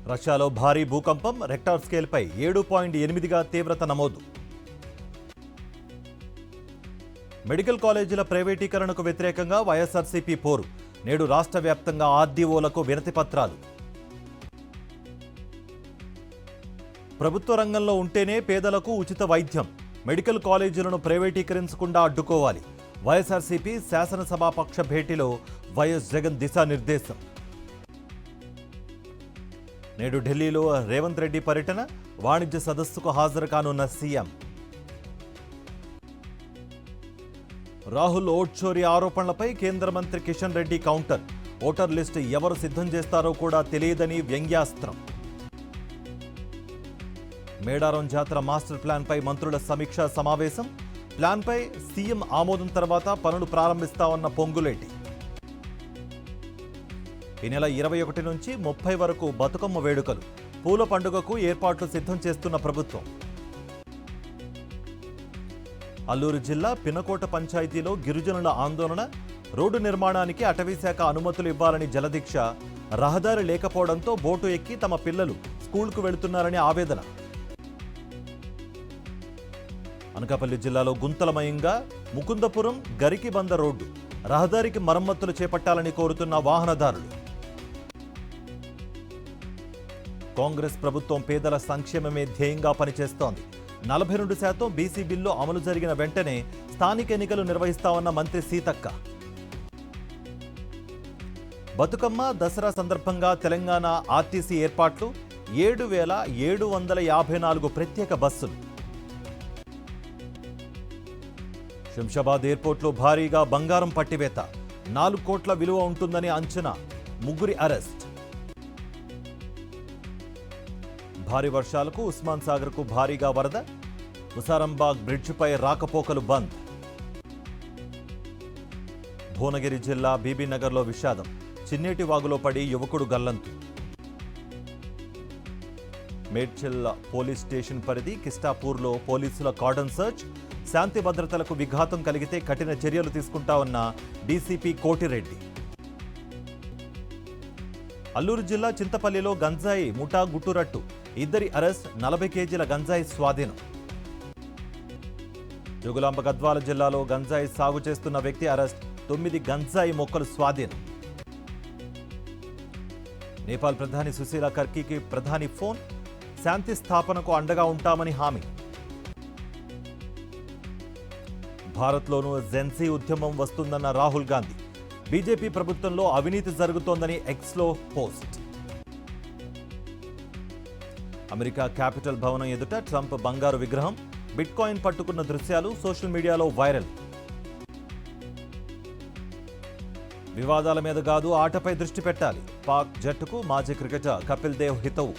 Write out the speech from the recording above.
రష్యాలో భారీ భూకంపం, రెక్టార్ స్కేల్పై 7.8గా తీవ్రత నమోదు. మెడికల్ కాలేజీల ప్రైవేటీకరణకు వ్యతిరేకంగా వైఎస్ఆర్సీపీ పోరు. నేడు రాష్ట్ర వ్యాప్తంగా ఆర్డీఓలకు వినతి పత్రాలు. ప్రభుత్వ రంగంలో ఉంటేనే పేదలకు ఉచిత వైద్యం. మెడికల్ కాలేజీలను ప్రైవేటీకరించకుండా అడ్డుకోవాలి. వైఎస్ఆర్సీపీ శాసనసభాపక్ష భేటీలో వైఎస్ జగన్ దిశానిర్దేశం. నేడు ఢిల్లీలో రేవంత్ రెడ్డి పర్యటన, వాణిజ్య సదస్సుకు హాజరు కానున్న సీఎం. రాహుల్ ఓట్ చోరీ ఆరోపణలపై కేంద్ర మంత్రి Kishan Reddy counter. Voter list ఎవరు సిద్ధం చేస్తారో కూడా తెలియదని వ్యంగ్యాస్త్రం. మేడారం జాతర మాస్టర్ ప్లాన్పై మంత్రుల సమీక్షా సమావేశం. ప్లాన్పై సీఎం ఆమోదం తర్వాత పనులు ప్రారంభిస్తామన్న పొంగులేటి. ఈ నెల 21 నుంచి 30 వరకు బతుకమ్మ వేడుకలు. పూల పండుగకు ఏర్పాట్లు సిద్ధం చేస్తున్న ప్రభుత్వం. అల్లూరు జిల్లా పినకోట పంచాయతీలో గిరిజనుల ఆందోళన. రోడ్డు నిర్మాణానికి అటవీశాఖ అనుమతులు ఇవ్వాలని జలదీక్ష. రహదారి లేకపోవడంతో బోటు ఎక్కి తమ పిల్లలు స్కూల్కు వెళుతున్నారని ఆవేదన. అనకాపల్లి జిల్లాలో గుంతలమయంగా ముకుందపురం గరికిబంద రోడ్డు. రహదారికి మరమ్మతులు చేపట్టాలని కోరుతున్న వాహనదారులు. కాంగ్రెస్ ప్రభుత్వం పేదల సంక్షేమమే ధ్యేయంగా పనిచేస్తోంది. 42% బీసీ బిల్లు అమలు జరిగిన వెంటనే స్థానిక ఎన్నికలు నిర్వహిస్తామన్న మంత్రి సీతక్క. బతుకమ్మ, దసరా సందర్భంగా తెలంగాణ ఆర్టీసీ ఏర్పాట్లు. 7,754 ప్రత్యేక బస్సులు. శంషాబాద్ ఎయిర్పోర్ట్లో భారీగా బంగారం పట్టివేత. 4 కోట్ల విలువ ఉంటుందని అంచనా. 3 అరెస్ట్. భారీ వర్షాలకు ఉస్మాన్ సాగర్కు భారీగా వరద. ముసారంబాగ్ బ్రిడ్జిపై రాకపోకలు బంద్. భువనగిరి జిల్లా బీబీనగర్లో విషాదం. చిన్నేటి వాగులో పడి యువకుడు గల్లంతు. మేడ్చల్ పోలీస్ స్టేషన్ పరిధి కిస్టాపూర్లో పోలీసుల కార్డన్ సర్చ్. శాంతి భద్రతలకు విఘాతం కలిగితే కఠిన చర్యలు తీసుకుంటామన్న డీసీపీ కోటిరెడ్డి. అల్లూరు జిల్లా చింతపల్లిలో గంజాయి ముఠా గుట్టురట్టు. 2 అరెస్ట్, 40 కేజీల గంజాయి స్వాధీనం. జోగులాంబ గద్వాల జిల్లాలో గంజాయి సాగు చేస్తున్న వ్యక్తి అరెస్ట్. 9 గంజాయి మొక్కలు స్వాధీనం. నేపాల్ ప్రధాని సుశీల కర్కీకి ప్రధాని ఫోన్. శాంతి స్థాపనకు అండగా ఉంటామని హామీ. భారత్లోనూ జెన్సీ ఉద్యమం వస్తుందన్న రాహుల్ గాంధీ. బీజేపీ ప్రభుత్వంలో అవినీతి జరుగుతోందని ఎక్స్లో పోస్ట్. అమెరికా క్యాపిటల్ భవనం ఎదుట ట్రంప్ బంగారు విగ్రహం. బిట్కాయిన్ పట్టుకున్న దృశ్యాలు సోషల్ మీడియాలో వైరల్. వివాదాల మీద కాదు, ఆటపై దృష్టి పెట్టాలి. పాక్ జట్టుకు మాజీ క్రికెటర్ కపిల్ దేవ్ హితవు.